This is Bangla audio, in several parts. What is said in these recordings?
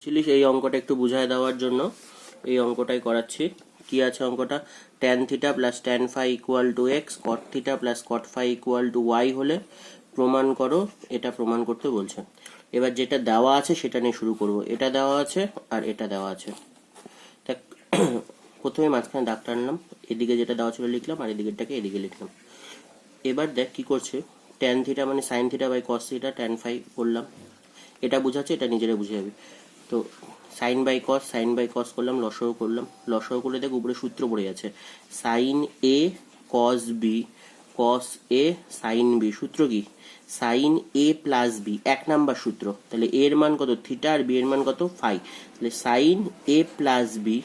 ছিলিস এই অঙ্কটা একটু বুঝায় দেওয়ার জন্য এই অঙ্কটাই করাচ্ছি। কি আছে অঙ্কটা? Tan theta plus tan phi equal to X, cot theta plus cot phi equal to Y হলে প্রমাণ করো। এটা প্রমাণ করতে বলছে। এবার যেটা দেওয়া আছে সেটা নিয়ে শুরু করব। এটা দেওয়া আছে আর এটা দেওয়া আছে। দেখ, প্রথমে মাঝখানে দাগটা আনলাম, এদিকে যেটা দেওয়া ছিল লিখলাম আর এদিকেরটাকে এদিকে লিখলাম। এবার দেখ কি করছে, ট্যান থিটা মানে sine theta by cos theta, tan phi করলাম। এটা বুঝাচ্ছে, এটা নিজেরা বুঝে যাবে। তো সাইন বাই কস করলাম, লসাগু করলাম। লসাগু করে দেখ উপরে সূত্র পড়ে আছে, sign A cos B cos A sine B. সূত্র কি? সাইন এ প্লাস বি, 1 নাম্বার সূত্র। তাহলে এর মান কত? থিটা, আর বি এর মান কত? ফাই। তাহলে সাইন এ প্লাস বি,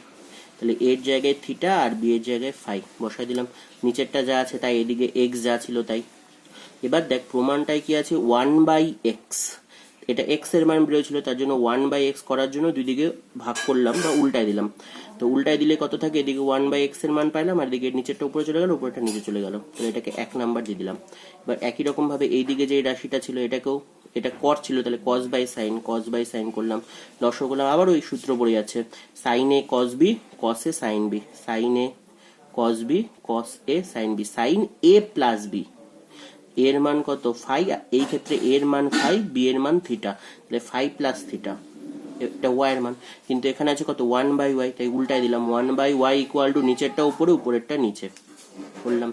তাহলে এর জায়গায় থিটা আর বি এর জায়গায় ফাই বসাই দিলাম। নিচেরটা যা আছে তাই, এদিকে এক্স যা ছিল তাই। এবার দেখ প্রমাণটায় কি আছে, 1/x। এটা এক্স এর মান বেরোছিল, তার জন্য 1/x করার জন্য দুই দিকে ভাগ করলাম বা উল্টায় দিলাম। তো উল্টায় দিলে কত থাকে? এদিকে 1/x এর মান পাইলাম, আর এদিকে নিচেরটা উপরে চলে গেল, উপরেটা নিচে চলে গেল। তাহলে এটাকে 1 নাম্বার দিয়ে দিলাম। এবার একই রকম ভাবে এই দিকে যে রাশিটা ছিল এটাকেও, এটা কট ছিল, তাহলে কস বাই সাইন করলাম। লসাগু করলাম, আবার ওই সূত্র পড়ে যাচ্ছে, sign A cos B cos A sine B, sign A cos B cos A sine B, sign A plus B. এর মান কত? ফাই। এই ক্ষেত্রে এর মান ফাই, বি এর মান থিটা, তাহলে ফাই প্লাস থিটা। এটা ওয়াই এর মান, কিন্তু এখানে আছে কত? 1/y, তাই উল্টাই দিলাম। 1/y ইকুয়াল টু নিচেরটা উপরে, উপরেরটা নিচে করলাম।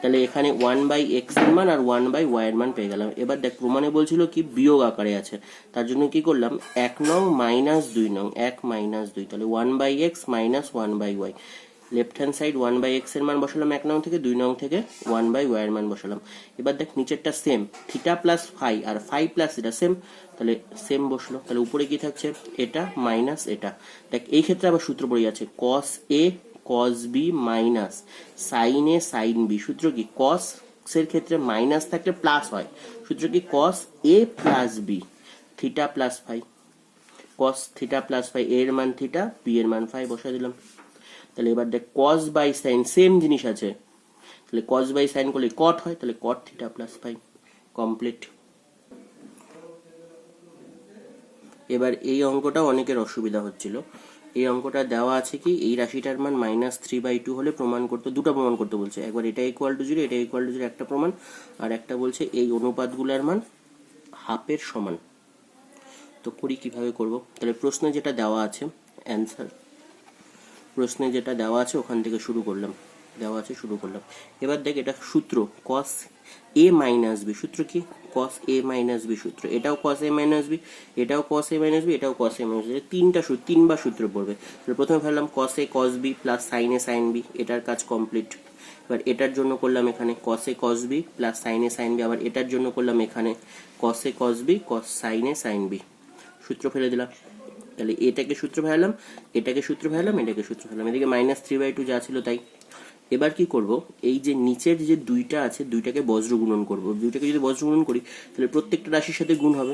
তাহলে এখানে 1/x এর মান আর 1/y এর মান পেয়ে গেলাম। এবার দেখ প্রমাণে বলছিল কি বিয়োগ আকারে আছে, তার জন্য কি করলাম, 1 নং মাইনাস 2 নং, 1 মাইনাস 2, তাহলে 1/x minus 1/y। Left hand side 1/x এর মান বসালাম 1 নং থেকে, 2 নং থেকে 1/y এর মান বসালাম। এবার দেখ নিচেরটা সেম, থিটা প্লাস ফাই আর ফাই প্লাস এটা সেম, তাহলে সেম বসলো। তাহলে উপরে কি থাকছে? এটা মাইনাস এটা। দেখ এই ক্ষেত্রে আবার সূত্র পড়ে যাচ্ছে, কস এ কস বি মাইনাস সাইন এ সাইন বি। সূত্র কি? কস এর ক্ষেত্রে মাইনাস থাকলে প্লাস হয়। সূত্র কি? Cos A plus B theta plus phi, cos theta plus phi, এর মান থিটা, বি এর মান ফাই বসাই দিলাম। তাহলে এবার দেখ কস বাই সাইন সেম জিনিস আছে, তাহলে কস বাই সাইন করলে কট হয়, তাহলে cot theta plus phi. Complete. এবার এই অঙ্কটা অনেকের অসুবিধা হচ্ছিল। এই অঙ্কটা দেওয়া আছে কি, এই রাশিটার মান -3/2 হলে প্রমাণ করতে, দুটো প্রমাণ করতে বলছে। একবার এটা ইকুয়াল টু 0, এটা ইকুয়াল টু 0 একটা প্রমাণ, আর একটা বলছে এই অনুপাতগুলোর মান হাফের সমান। তো করি কিভাবে করব? তাহলে প্রশ্নে যেটা দেওয়া আছে অ্যান্সার, প্রশ্নে যেটা দেওয়া আছে ওখান থেকে শুরু করলাম, দেওয়া আছে শুরু করলাম। এবার দেখ এটা সূত্র cos a মাইনাস বি। সূত্র কি? cos a মাইনাস বি সূত্র। এটাও cos a মাইনাস বি, এটাও cos a মাইনাস বি, এটাও cos a মাইনাস বি। তিনবার সূত্র পড়বে। তাহলে প্রথমে ফেললাম cos a cos b plus sin a sin b, এটার কাজ কমপ্লিট। এবার এটার জন্য করলাম এখানে cos a cos b plus sin a sin b, আবার এটার জন্য করলাম এখানে cos a cos b cos sin a sin b। সূত্র ফেলে দিলাম। তাহলে এটাকে সূত্র ফেলাম, এটাকে সূত্র ফেলাম, এটাকে সূত্র ফেলাম, এদিকে -3/2 যা ছিল তাই। এবার কি করব, এই যে নিচের যে দুইটা আছে দুইটাকে বজ্র গুণন করব। দুইটাকে যদি বজ্র গুণন করি তাহলে প্রত্যেকটা রাশির সাথে গুণ হবে।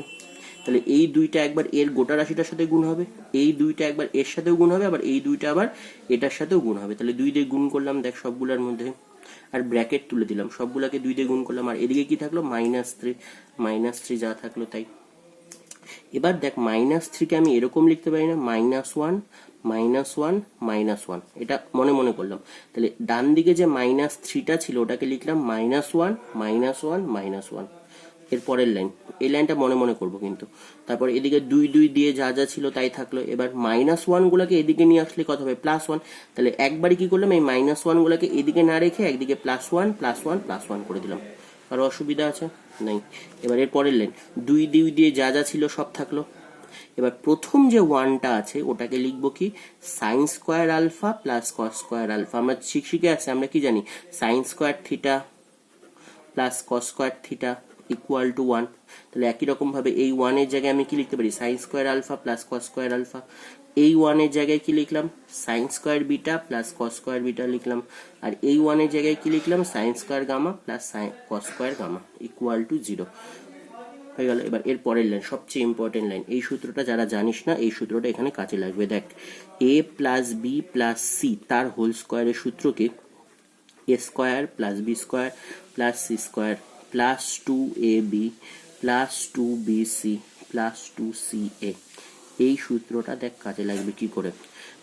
তাহলে এই দুইটা একবার এর গোটা রাশিটার সাথে গুণ হবে, এই দুইটা একবার এর সাথেও গুণ হবে, আবার এই দুইটা আবার এটার সাথেও গুণ হবে। তাহলে 2 দিয়ে গুণ করলাম দেখ সবগুলোর মধ্যে, আর ব্র্যাকেট তুলে দিলাম, সবগুলোকে 2 দিয়ে গুণ করলাম, আর এদিকে কি থাকলো? -3 যা থাকলো তাই। এবার দেখ -3কে আমি এরকম লিখতে পারি না, -1 -1 -1, এটা মনে মনে করলাম। তাহলে ডান দিকে যে -3টা ছিল ওটাকে লিখলাম -1 -1 -1। এর পরের লাইন, এই লাইনটা মনে মনে করব কিন্তু। তারপর এদিকে 2 দিয়ে যা যা ছিল তাই থাকলো। এবার -1 গুলাকে এদিকে নিয়ে আসলে কত হবে? +1। তাহলে একবারই কি করলাম, এই -1 গুলাকে এদিকে না রেখে একদিকে +1 +1 +1 করে দিলাম। কারো অসুবিধা আছে? নাই। এবার এর পরের লাইন, 2 দিয়ে যা যা ছিল সব থাকলো। এবার প্রথম যে 1টা আছে ওটাকে লিখবো কি, sin square alpha plus cos square alpha. আমরা শিখে আছে, আমরা কি জানি, sin square theta plus cos square theta equal to 1। তাহলে একই রকম ভাবে এই 1 এর জায়গায় আমি কি লিখতে পারি, sin square alpha plus cos square alpha. এই 1 এর জায়গায় কি লিখলাম, sin square beta plus cos square beta লিখলাম। আর এই 1 এর জায়গায় কি লিখলাম, sin square gamma plus cos square gamma equal to 0 হয়ে গেল। এবার এর পরের লাইন, সবচেয়ে ইম্পর্টেন্ট লাইন, এই সূত্রটা যারা জানিস না এই সূত্রটা এখানে কাজে লাগবে। দেখ a plus B plus C তার হোল স্কয়ারের সূত্রকে a square plus B square plus C square plus 2ab plus 2bc plus 2ca, এই সূত্রটা দেখ কাজে লাগবে কি করে।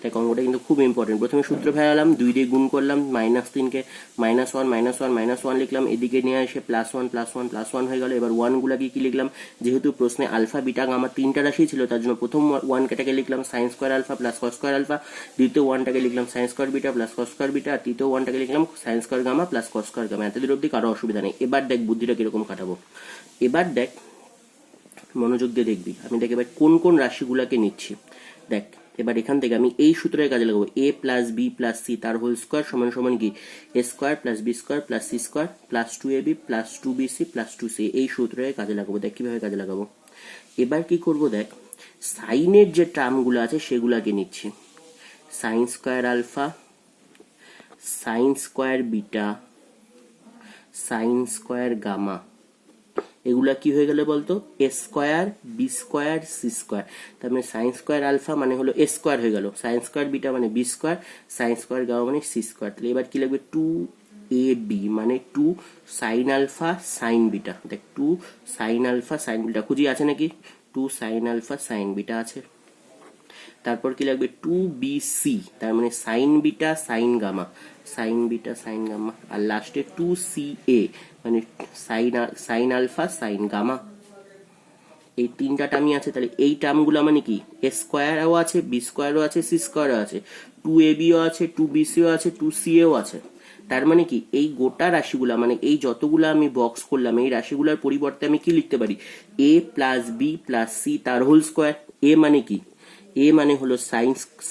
দেখ অঙ্কটা কিন্তু খুব ইম্পর্টেন্ট। প্রথমে সূত্র ফেলালাম, 2 দিয়ে গুণ করলাম, -3কে -1 লিখলাম, এদিকে নিয়ে এসে +1 হয়ে গেল। এবার 1 গুলাকে কি লিখলাম, যেহেতু প্রশ্নে আলফা বিটা গামা 3টা রাশি ছিল, তার জন্য প্রথম 1টাকে লিখলাম sin square alpha plus cos square alpha, দ্বিতীয় 1টাকে লিখলাম sin square beta plus cos square beta, আর তৃতীয় 1টাকে লিখলাম sin square gamma plus cos square gamma. এতদূর অবধি কারো অসুবিধা নেই। এবার দেখ বুদ্ধিটা কিরকম কাটাবো। এবার দেখ মনোযোগ দিয়ে দেখবি, আমি দেখ এবার কোন কোন রাশিগুলাকে নিচ্ছি। দেখ এবার এখান থেকে আমি এই সূত্রের কাজে লাগাবো, a plus B plus C তার হোল স্কোয়ার সমান সমান কি a square plus B square plus C square plus 2ab plus 2bc plus 2c। এই সূত্রের কাজে লাগাবো। দেখ কিভাবে কাজে লাগাবো। এবার কি করব, দেখ সাইনের যে টার্মগুলো আছে সেগুলাকে নিচ্ছি। Sine square alpha, sine square beta, sine square gamma, এগুলা কি হয়ে গেল বলতো, A square B square C square. তার মানে সাইন স্কোয়ার আলফা মানে হলো এ স্কোয়ার হয়ে গেল, সাইন স্কোয়ার বিটা মানে B square, sine square gamma মানে সি স্কোয়ার। তাহলে এবার কি লাগবে, 2ab মানে 2 সাইন আলফা সাইন বিটা। দেখ 2 সাইন আলফা সাইন বিটা খুঁজি, আছে নাকি, 2 সাইন আলফা সাইন বিটা আছে। তারপর কি লাগবে, 2bc তার মানে sine beta sine gamma, sine beta sine gamma. আর লাস্টে 2ca মানে সাইন আলফা সাইন গামা। এই 3টা টার্মই আছে। তাহলে এই টার্মগুলো মানে কি, এ স্কোয়ারও আছে, বি স্কোয়ারও আছে, সি স্কোয়ারও আছে, 2ab-ও আছে, 2bc-ও আছে, 2ca-ও আছে। তার মানে কি এই গোটা রাশিগুলা মানে এই যতগুলো আমি বক্স করলাম এই রাশিগুলোর পরিবর্তে আমি কি লিখতে পারি, a plus B plus C তার হোল স্কোয়ার। এ মানে কি, এ মানে হলো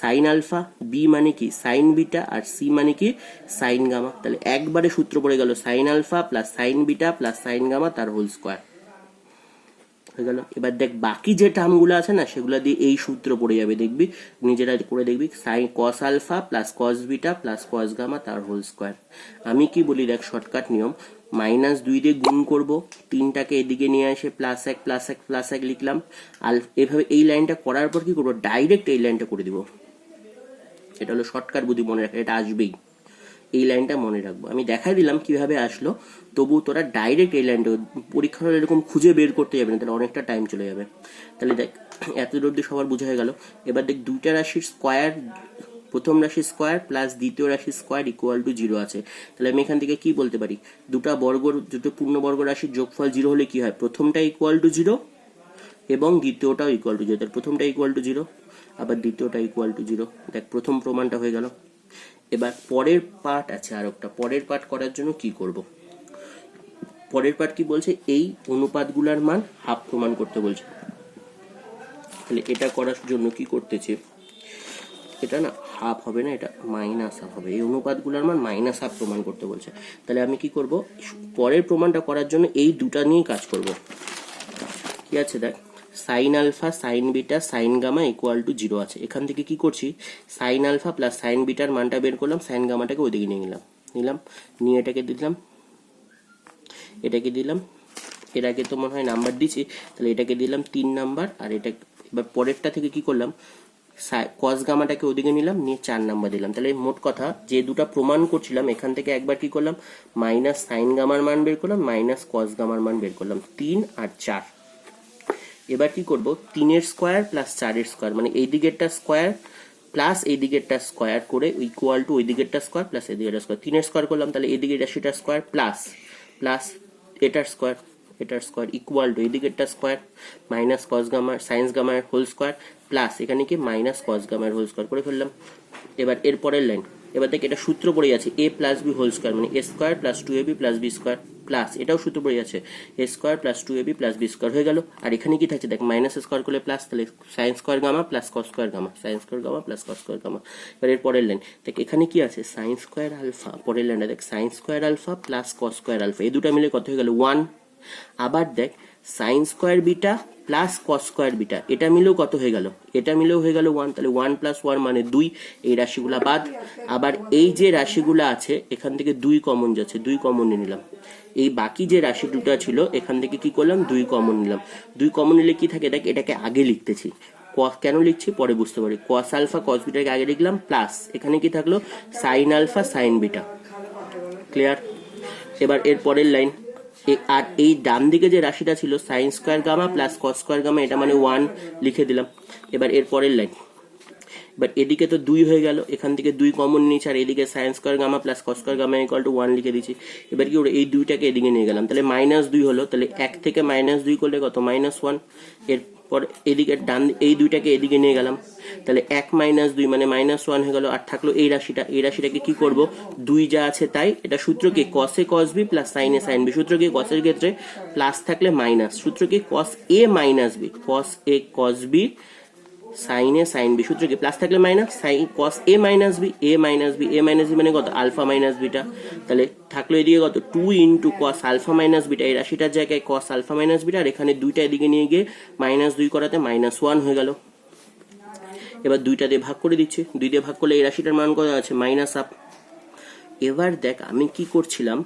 সাইন আলফা, বি মানে কি সাইন বিটা, আর সি মানে কি সাইন গামা। তাহলে একবারে সূত্র পড়ে গেল, sine alpha plus sine beta plus sine gamma তার হোল স্কোয়ার হয়ে গেল। এবার দেখ বাকি যে টার্মগুলো আছে না সেগুলো দিয়ে এই সূত্র পড়ে যাবে, দেখবি নিজেরা করে দেখবি, sine cos alpha plus cos beta plus cos gamma তার হোল স্কোয়ার। আমি কি বলি দেখ, শর্টকাট নিয়ম, -2 দিয়ে গুণ করব, 3টাকে এদিকে নিয়ে এসে +1 লিখলাম। আর এভাবে এই লাইনটা করার পর কি করবো, ডাইরেক্ট এই লাইনটা করে দিব। এটা হলো শর্টকাট বুদ্ধি, মনে রাখা, এটা আসবেই। এই লাইনটা মনে রাখবো, আমি দেখাই দিলাম কিভাবে আসলো, তবু তোরা ডাইরেক্ট এই লাইনটা পরীক্ষা হলে এরকম খুঁজে বের করতে যাবে না, তাহলে অনেকটা টাইম চলে যাবে। তাহলে দেখ এত অবধি সবার বোঝা হয়ে গেল। এবার দেখ দুইটা রাশির স্কোয়ার, প্রথম রাশি স্কোয়ার প্লাস দ্বিতীয় রাশি স্কোয়ার ইকুয়াল টু 0 আছে। তাহলে আমি এখান থেকে কি বলতে পারি, দুটো পূর্ণবর্গ রাশির যোগফল 0 হলে কি হয়, প্রথমটা ইকুয়াল টু 0 এবং দ্বিতীয়টাও ইকুয়াল টু 0। তাহলে প্রথমটা ইকুয়াল টু 0 আবার দ্বিতীয়টা ইকুয়াল টু 0। দেখ প্রথম প্রমাণটা হয়ে গেল। এবার পরের পার্ট আছে আর একটা, পরের পার্ট করার জন্য কি করব, পরের পার্ট কি বলছে, এই অনুপাতগুলোর মান হাফ প্রমাণ করতে বলছে। তাহলে এটা করার জন্য কি করতেছে, এটা না হাফ হবে না, এটা -হাফ হবে। এই অনুপাতগুলোর মান -হাফ প্রমাণ করতে বলছে। তাহলে আমি কি করব, পরের প্রমাণটা করার জন্য এই দুটা নিয়েই কাজ করব। কি আছে দেখ, sine alpha sine beta sine gamma equal to 0 আছে। এখান থেকে কি করছি, সাইন আলফা প্লাস সাইন বিটার মানটা বের করলাম, সাইন গামাটাকে ওইদিকে নিয়ে নিলাম, নিয়ে এটাকে দিলাম, এটাকে দিলাম, এর আগে তো মনে হয় নাম্বার দিছি, তাহলে এটাকে দিলাম 3 নাম্বার। আর এটা এবার পরেরটা থেকে কি করলাম, কস গামাটাকে ওদিকে নিলাম, নিয়ে 4 নাম্বার দিলাম। তাহলে মোট কথা যে দুটো প্রমাণ করছিলাম এখান থেকে একবার কি করলাম, মাইনাস সাইন গামার মান বের করলাম, মাইনাস কস গামার মান বের করলাম, 3 আর 4। এবার কি করব, 3-এর স্কোয়ার প্লাস 4-এর স্কোয়ার মানে এই দিকেরটা স্কোয়ার প্লাস এই দিকেরটা স্কোয়ার করে ইকুয়াল টু ওই দিকেরটা স্কোয়ার প্লাস এই দিকেরটা স্কোয়ার। 3-এর স্কোয়ার করলাম, তাহলে এই দিকের রাশিটা স্কোয়ার প্লাস এটার স্কোয়ার ইকুয়াল টু এই দিকেরটা square minus cos gamma sines গামার হোল স্কোয়ার প্লাস এখানে কি মাইনাস কস গামার হোল স্কোয়ার করে ফেললাম। এবার এর পরের লাইন, এবার দেখ এটা সূত্র পড়ে যাচ্ছে a plus B whole square মানে a square plus 2ab plus B square plus এটাও সূত্র পড়ে যাচ্ছে a square plus 2ab plus B square হয়ে গেল। আর এখানে কি থাকছে দেখ, মাইনাস স্কোয়ার করলে প্লাস, তাহলে sine square gamma plus cos square gamma, sine square gamma plus cos square gamma. এবার এর পরের লাইন দেখ, এখানে কি আছে সাইন স্কোয়ার আলফা, পরের লাইনটা দেখ sine square alpha plus cos square alpha, এই দুটো মিলে কত হয়ে গেল 1। আবার দেখ sine square beta plus cos square beta এটা মিলেও কত হয়ে গেল, এটা মিলেও হয়ে গেল 1। তাহলে 1 + 1 মানে 2, এই রাশিগুলা বাদ। আবার এই যে রাশিগুলো আছে এখান থেকে 2 কমন যাচ্ছে, 2 কমন নিয়ে নিলাম। এই বাকি যে রাশি দুটো ছিল এখান থেকে কি করলাম 2 কমন নিলাম। 2 কমন নিলে কি থাকে দেখ, এটাকে আগে লিখতেছি, কেন লিখছি পরে বুঝতে পারি। কস আলফা কস বিটাকে আগে লিখলাম প্লাস এখানে কি থাকলো sine alpha sine beta. Clear? এবার এর পরের লাইন, আর এই ডান দিকে যে রাশিটা ছিল sine square gamma plus cos square gamma, এটা মানে 1 লিখে দিলাম। এবার এর পরের লাইন, এবার এদিকে তো 2 হয়ে গেল, এখান থেকে 2 কমন নিয়েছি, আর এদিকে sine square gamma plus cos square gamma equal to 1 লিখে দিচ্ছি। এবার কি ওরা এই 2টাকে এদিকে নিয়ে গেলাম, তাহলে -2 হলো, তাহলে 1 থেকে -2 করলে কত, -1। এরপর এদিকে ডান এই 2টাকে এদিকে নিয়ে গেলাম, তাহলে 1 - 2 মানে -1 হয়ে গেল। আর থাকলো এই রাশিটা, এই রাশিটাকে কি করব, 2 যা আছে তাই, এটা সূত্র কি cos a cos b plus sin a sin b, সূত্র কি cos এর ক্ষেত্রে প্লাস থাকলে মাইনাস, সূত্র কি cos a - b, cos a cos b sin a sin b, সূত্র কি প্লাস থাকলে minus, sin cos a - b, a - b, a - b মানে কত, আলফা মাইনাস বিটা। তাহলে থাকলো এদিকে কত, 2 into cos alpha minus beta, এই রাশিটার জায়গায় cos আলফা মাইনাস বিটা, আর এখানে 2টা এদিকে নিয়ে গিয়ে -2 করাতে -1 হয়ে গেল। এবার 2টা দিয়ে ভাগ করে দিচ্ছি, 2 দিয়ে ভাগ করলে এই রাশিটার মান কত আছে, -1। এবার দেখ আমি কি করছিলাম,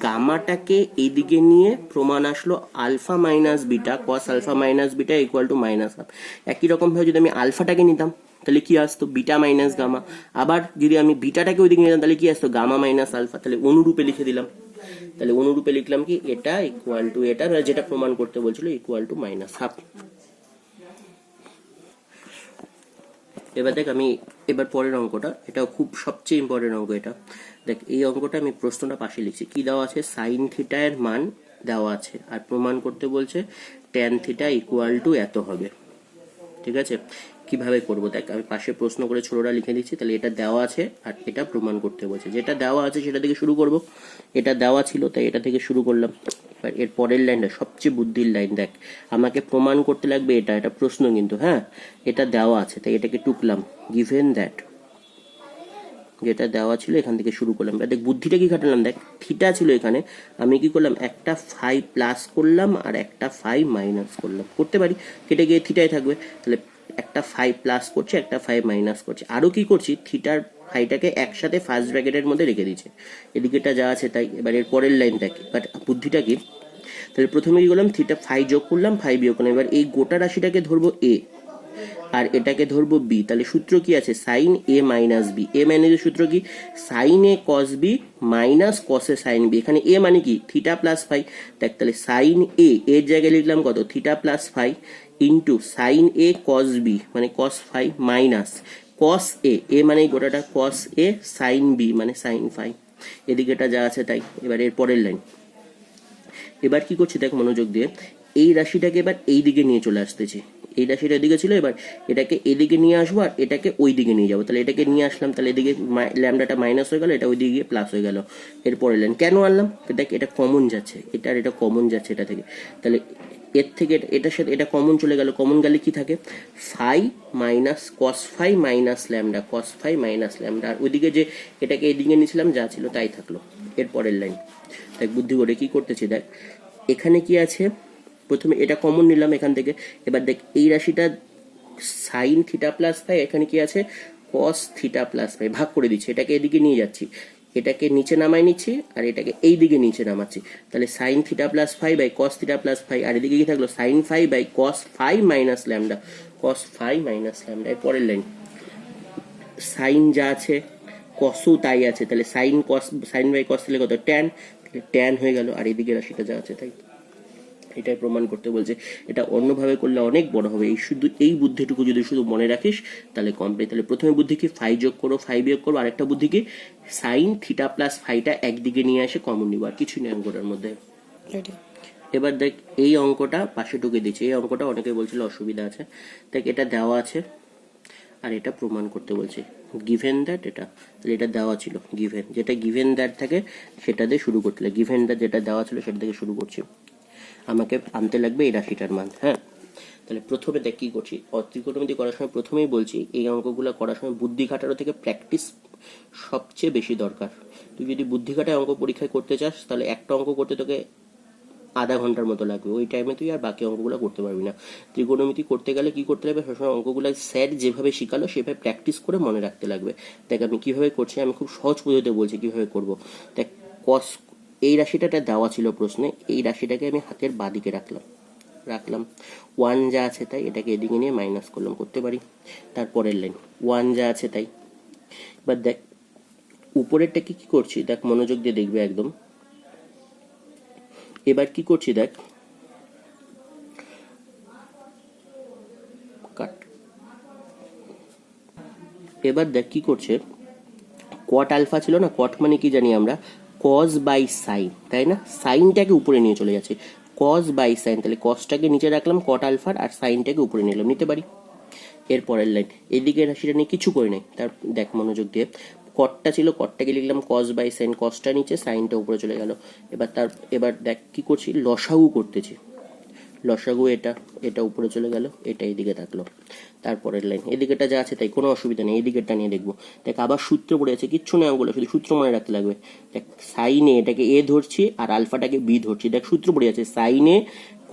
গামাটাকে এইদিকে নিয়ে প্রমাণ আসলো alpha minus beta, cos alpha minus beta equal to -1/2। একই রকম ভাবে যদি আমি আলফাটাকে নিতাম তাহলে কি আসতো, বিটা মাইনাস গামা। আবার যদি আমি বিটাটাকে ওইদিকে নিতাম তাহলে কি আসতো, গামা মাইনাস আলফা। তাহলে অনুরূপে লিখে দিলাম, তাহলে অনুরূপে লিখলাম কি, এটা ইকুয়াল টু এটা, যেটা প্রমাণ করতে বলছিল ইকুয়াল টু -1/2। এবার দেখ আমি এবার পরের অঙ্কটা, এটাও খুব সবচেয়ে ইম্পর্টেন্ট অঙ্ক এটা। দেখ এই অঙ্কটা আমি প্রশ্নটা পাশে লিখছি, কি দেওয়া আছে, সাইন থিটা এর মান দেওয়া আছে, আর প্রমাণ করতে বলছে ট্যান থিটা ইকুয়াল টু এত হবে। ঠিক আছে, কিভাবে করবো দেখ, আমি পাশে প্রশ্ন করে ছোটটা লিখে দিচ্ছি। তাহলে এটা দেওয়া আছে আর এটা প্রমাণ করতে বলছে, যেটা দেওয়া আছে সেটা থেকে শুরু করব। এটা দেওয়া ছিল তাই এটা থেকে শুরু করলাম। এবার এর পরের লাইনটা সবচেয়ে বুদ্ধির লাইন, দেখ আমাকে প্রমাণ করতে লাগবে এটা, এটা প্রশ্ন কিন্তু, হ্যাঁ এটা দেওয়া আছে তাই এটাকে টুকলাম, গিভেন দ্যাট, যেটা দেওয়া ছিল এখান থেকে শুরু করলাম। দেখ বুদ্ধিটা কি খাটালাম, দেখ থিটা ছিল এখানে, আমি কি করলাম, একটা ফাই প্লাস করলাম আর একটা ফাই মাইনাস করলাম, করতে পারি, কেটে গিয়ে থিটায় থাকবে। তাহলে একটা ফাই প্লাস করছে, একটা ফাই মাইনাস করছে, আরও কি করছি, থিটার ফাইটাকে একসাথে ফার্স্ট ব্র্যাকেটের মধ্যে রেখে দিচ্ছে, এদিকেটা যা আছে তাই। এবার এর পরের লাইন দেখি, বাট বুদ্ধিটা কি, তাহলে প্রথমে কি করলাম, থিটা ফাই যোগ করলাম, ফাই বিয়োগ করলাম। এবার এই গোটা রাশিটাকে ধরবো এ আর এটাকে ধরবো বি, তাহলে সূত্র কি আছে, সাইন এ মাইনাস বি। এ মাইনাস সূত্র কি, sign A cos B minus cos A sine B. এখানে এ মানে কি, থিটা প্লাস ফাই। দেখ তাহলে সাইন এ এর জায়গায় লিখলাম কত, theta plus phi into sine A cos B মানে cos phi minus cos A মানে গোটাটা কস এ সাইন বি মানে সাইন ফাই, এদিকেটা যা আছে তাই। এবার এর পরের লাইন, এবার কি করছি দেখ মনোযোগ দিয়ে, এই রাশিটাকে এবার এই দিকে নিয়ে চলে আসতেছি, এই রাশিটা এদিকে ছিল, এবার এটাকে এদিকে নিয়ে আসবো আর এটাকে ওই দিকে নিয়ে যাবো। তাহলে এটাকে নিয়ে আসলাম, তাহলে এদিকে ল্যামডাটা মাইনাস হয়ে গেল, এটা ওই দিকে প্লাস হয়ে গেল। এরপরে লাইন কেন আনলাম, দেখ এটা কমন যাচ্ছে, এটা আর এটা কমন যাচ্ছে এটা থেকে, তাহলে এর থেকে এটার সাথে এটা কমন চলে গেল, কমন গেলে কি থাকে, phi minus cos phi minus lambda, cos phi minus lambda, আর ওইদিকে যে এটাকে এদিকে নিয়েছিলাম যা ছিল তাই থাকলো। এরপরের লাইন দেখ বুদ্ধি করে কি করতেছি, দেখ এখানে কি আছে, প্রথমে এটা কমন নিলাম এখান থেকে। এবার দেখ এই রাশিটা সাইন থিটা প্লাস ফাই, এখানে কি আছে কস থিটা প্লাস ফাই, ভাগ করে দিচ্ছি, এটাকে এদিকে নিয়ে যাচ্ছি, এটাকে নিচে নামাই নিচ্ছি আর এটাকে এই দিকে নিচে নামাচ্ছি। তাহলে sine theta plus phi by cos theta plus phi, আর এদিকে কি থাকলো, sine phi by cos phi minus lambda, cos phi minus lambda. এর পরের লাইন, সাইন যা আছে কসও তাই আছে, তাহলে sine cos, sine by cos দিলে কত, ট্যান, ট্যান হয়ে গেল, আর এদিকে রাশিটা যা আছে তাই। এটাই প্রমাণ করতে বলছে, এটা অন্যভাবে করলে অনেক বড় হবে, এই শুধু এই বুদ্ধিটুকু যদি শুধু মনে রাখিস তাহলে কমপ্লিট। তাহলে প্রথমে বুদ্ধি কি, ফাই যোগ করো, ফাই বিয়োগ করো, আরেকটা বুদ্ধি কি, সাইন থিটা প্লাস ফাইটা একদিকে নিয়ে আসে কমন নিব, আর কিছুই নেই অঙ্কটার মধ্যে। এবার দেখ এই অঙ্কটা পাশে টুকে দিচ্ছে, এই অঙ্কটা অনেকে বলছিল অসুবিধা আছে, দেখ এটা দেওয়া আছে আর এটা প্রমাণ করতে বলছে, গিভেন দ্যাট, এটা তাহলে এটা দেওয়া ছিল গিভেন, যেটা গিভেন দ্যাট থাকে সেটা দিয়ে শুরু করতে লাগে, গিভেন দ্যাট যেটা দেওয়া ছিল সেটা থেকে শুরু করছি, আমাকে আনতে লাগবে এই রাশিটার মান। হ্যাঁ তাহলে প্রথমে দেখ কি করছি, ত্রিকোণমিতি করার সময় প্রথমেই বলছি এই অঙ্কগুলো করার সময় বুদ্ধি খাটানো থেকে প্র্যাকটিস সবচেয়ে বেশি দরকার। তুই যদি বুদ্ধি খাটায় অঙ্ক পরীক্ষায় করতে চাস তাহলে একটা অঙ্ক করতে তোকে আধা ঘন্টার মতো লাগবে, ওই টাইমে তুই আর বাকি অঙ্কগুলো করতে পারবি না। ত্রিকোণমিতি করতে গেলে কি করতে লাগবে, সবসময় অঙ্কগুলো স্যার যেভাবে শিখালো সেভাবে প্র্যাকটিস করে মনে রাখতে লাগবে। দেখ আমি কিভাবে করছি, আমি খুব সহজ পদ্ধতিতে বলছি কিভাবে করব। দেখ কস, এই রাশিটা দেওয়া ছিল প্রশ্নে, এই রাশিটাকে আমি হাতের বাঁদিকে রাখলাম, 1 যা আছে তাই, এটাকে এদিকে নিয়ে মাইনাস করলাম, করতে পারি। তারপরের লাইন 1 যা আছে তাই। এবার দেখ উপরেরটাকে কি করছি, দেখ মনোযোগ দিয়ে দেখবে একদম, এবার কি করছি দেখ, কাট। এবার দেখ কি করছে, কট আলফা ছিল না, কট মানে কি জানি আমরা, কজ বাই সাইন, তাই না? সাইনটাকে উপরে নিয়ে চলে যাচ্ছে, কজ বাই সাইন, তাহলে কজটাকে নিচে রাখলাম কট আলফার, আর সাইনটাকে উপরে নিলাম, নিতে পারি। এরপরের লাইন, এদিকে রাশিটা নিয়ে কিছু করে নেই, তার দেখ মনোযোগ দিয়ে, কটটা ছিল, কটটাকে লিখলাম কজ বাই সাইন, কজটা নিচে, সাইনটা উপরে চলে গেল। এবার দেখ কি করছি, লসাগু করতেছি, লসাগু এটা, এটা উপরে চলে গেল, এটা এইদিকে থাকলো। তারপরের লাইন, এদিকেটা যা আছে তাই, কোনো অসুবিধা নেই, এইদিকেরটা নিয়ে দেখবো। দেখ আবার সূত্র পড়ে আছে, কিচ্ছু নেই ওগুলো, শুধু সূত্র মনে রাখতে লাগবে। দেখ সাইনে এটাকে এ ধরছি আর আলফাটাকে বি ধরছি, দেখ সূত্র পড়ে আছে, সাইনে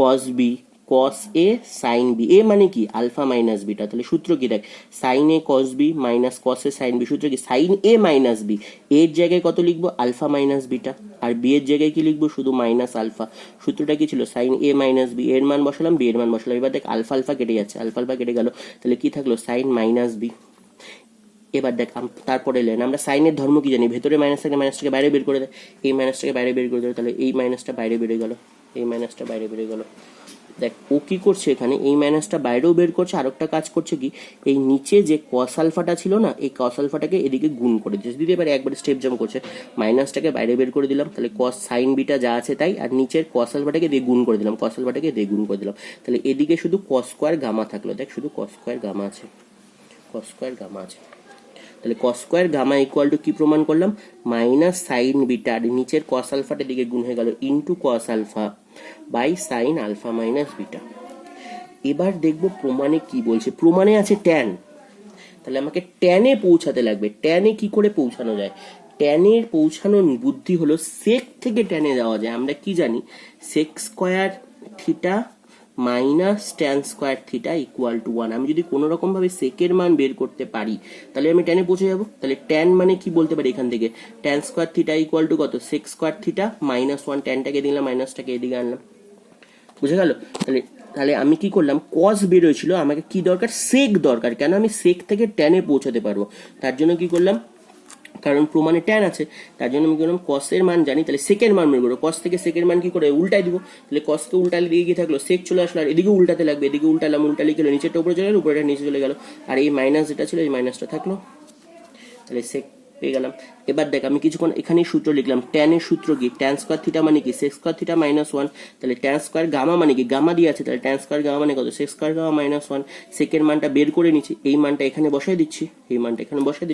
কস B cos A sine B, এ মানে কি আলফা মাইনাস বিটা, তাহলে সূত্র কি দেখ, sign A cos B minus cos A sine B, সূত্র কি সাইন এ মাইনাস বি, এর জায়গায় কত লিখবো আলফা মাইনাস বিটা, আর বি এর জায়গায় কি লিখবো শুধু মাইনাস আলফা। সূত্রটা কি ছিল, সাইন এ মাইনাস বি, এর মান বসালাম, বি এর মান বসালাম। এবার দেখ আলফা আলফা কেটে যাচ্ছে, আলফা আলফা কেটে গেল, তাহলে কি থাকলো সাইন মাইনাস বি। এবার দেখ তারপরে লেন, আমরা সাইনের ধর্ম কি জানি, ভেতরে মাইনাস থাকে মাইনাসটাকে বাইরে বের করে দেয়, এই মাইনাসটাকে বাইরে বের করে দেয়, তাহলে এই মাইনাসটা বাইরে বেরিয়ে গেল, এই মাইনাসটা বাইরে বেরিয়ে গেল। দেখ ও কি করছে এখানে, এই মাইনাসটা বাইরেও বের করছে, আর একটা কাজ করছে কি, এই নিচে যে কস আলফাটা ছিল না, এই কস আলফাটাকে এদিকে গুণ করে দিচ্ছে, দিতে এবার একবার স্টেপ জাম্প করছে, মাইনাসটাকে বাইরে বের করে দিলাম, তাহলে কস সাইন বিটা যা আছে তাই, আর নিচের কস আলফাটাকে দিয়ে গুণ করে দিলাম, কস আলফাটাকে দিয়ে গুণ করে দিলাম, তাহলে এদিকে শুধু কস স্কোয়ার গামা থাকলো, দেখ শুধু কস স্কোয়ার গামা আছে, কস স্কোয়ার গামা আছে। তাহলে cos square gamma equal to কি প্রমাণ করলাম, মাইনাস সাইন বিটা, আর নিচের কস আলফাটার দিকে গুণ হয়ে গেল into cos alpha by sine alpha minus beta. এবার দেখবো প্রমাণে কি বলছে, প্রমাণে আছে ট্যান, তাহলে আমাকে ট্যানে পৌঁছাতে লাগবে। ট্যানে কি করে পৌঁছানো যায়, ট্যানের পৌঁছানোর বুদ্ধি হলো সেক থেকে ট্যানে যাওয়া যায়। আমরা কি জানি, sec square theta minus tan square theta equal to 1। আমি যদি কোনো রকম ভাবে সেকের মান বের করতে পারি তাহলে আমি ট্যানে পৌঁছে যাবো। তাহলে ট্যান মানে কি বলতে পারি এখান থেকে, tan square theta equal to কত, সেক স্কোয়ার থিটা মাইনাস 1, ট্যানটাকে দিলাম, মাইনাসটাকে এদিকে আনলাম, বুঝে গেল? তাহলে তাহলে আমি কি করলাম, কস বেরোয়ছিল, আমাকে কি দরকার, সেক দরকার, কেন আমি সেক থেকে ট্যানে পৌঁছাতে পারবো, তার জন্য কি করলাম, কারণ প্রমাণে ট্যান আছে, তার জন্য আমি কি করলাম, কসের মান জানি, তাহলে সেকের মান বের করবো, কস থেকে সেকের মান কি করে উল্টাই দিব, তাহলে কসকে উল্টালে দিকে কি থাকলো, সেক চলে আসলো, আর এদিকে উল্টাতে লাগবে, এদিকে উল্টালাম, উল্টালে গেলো নিচেরটা উপরে চলে গেলো, উপরেটা নিচে চলে গেল, আর এই মাইনাস যেটা ছিল এই মাইনাসটা থাকলো, তাহলে সেক পেয়ে গেলাম। এবার দেখ আমি কিছুক্ষণ এখানেই সূত্র লিখলাম, ট্যানের সূত্র কি, ট্যান স্কোয়ার থিটা মানে কি সেক স্কোয়ার থিটা মাইনাস 1, তাহলে ট্যান স্কোয়ার গামা মানে কি, গামা দিয়ে আছে, তাহলে ট্যান স্কোয়ার গামা মানে কত, সেক স্কোয়ার গামা মাইনাস 1, সেকের মানটা বের করে নিচ্ছি, এই মানটা এখানে বসাই দিচ্ছি, এই মানটা এখানে বসাই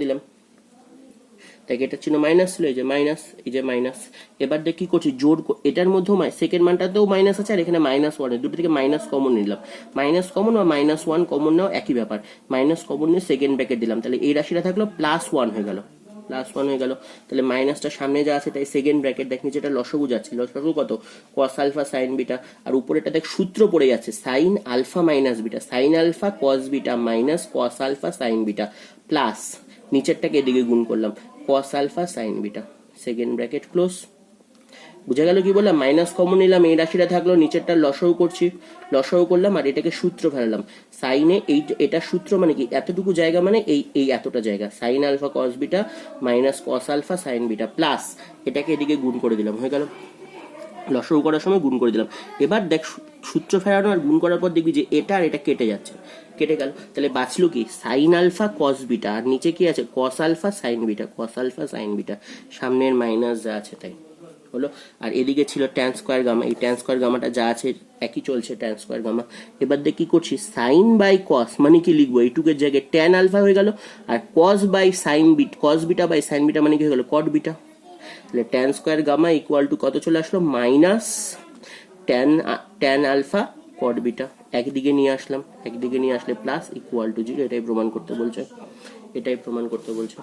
দিলাম, তাই এটা ছিল মাইনাস, ছিল এই যে মাইনাস, এই যে মাইনাস। এবার দেখ কি করছি, জোর, এটার মধ্যেও সেকেন্ড মানটাতেও মাইনাস আছে, আর এখানে মাইনাস 1, দুটো থেকে মাইনাস কমন নিলাম, মাইনাস কমন বা মাইনাস 1 কমন নেওয়া একই ব্যাপার, মাইনাস কমন নিয়ে সেকেন্ড ব্র্যাকেট দিলাম, তাহলে এই রাশিটা থাকলো প্লাস 1 হয়ে গেল, প্লাস 1 হয়ে গেল, তাহলে মাইনাসটা সামনে যা আছে তাই সেকেন্ড ব্র্যাকেট, দেখ নিচেটা লসাগু যাচ্ছে, লসাগু কত, কস আলফা সাইন বিটা, আর উপরেটা দেখ সূত্র পড়ে যাচ্ছে, sine alpha minus beta, sine alpha cos beta minus cos alpha sine beta, plus নিচেরটাকে এদিকে গুণ করলাম, cos alpha sine beta, second bracket close. বুঝা গেল কি বললাম, মাইনাস কমন নিলাম, এই রাশিটা থাকলো, নিচেরটা লসাগু করছি, লসাগু করলাম, আর এটাকে সূত্র ফেলালাম, সাইনে এটা সূত্র মানে কি, এতটুকু জায়গা মানে এই এতটা জায়গা, sine alpha cos beta minus cos alpha sine beta, plus এটাকে এদিকে গুণ করে দিলাম, হয়ে গেল, লসাগু করার সময় গুণ করে দিলাম। এবার দেখ সূত্র ফেরানো আর গুণ করার পর দেখবি যে এটা আর এটা কেটে যাচ্ছে, কেটে গেল, তাহলে বাঁচলো কি, সাইন আলফা কস বিটা, আর নিচে কি আছে, cos alpha sine beta, cos alpha sine beta, সামনের মাইনাস যা আছে তাই হলো, আর এদিকে ছিল ট্যান স্কোয়ার গামা, এই ট্যান স্কোয়ার গামাটা যা আছে একই চলছে, ট্যান স্কোয়ার গামা। এবার দেখ কি করছি, সাইন বাই কস মানে কি লিখবো, এইটুকের জায়গায় ট্যান আলফা হয়ে গেল, আর cos by sine beta, cos beta by sine beta মানে কি হয়ে গেল, কট বিটা, তাহলে tan square gamma equal to কত চলে আসলো, minus tan alpha cot beta, একদিকে নিয়ে আসলাম, একদিকে নিয়ে আসলে প্লাস ইকুয়াল টু 0, এটাই প্রমাণ করতে বলছে, এটাই প্রমাণ করতে বলছে।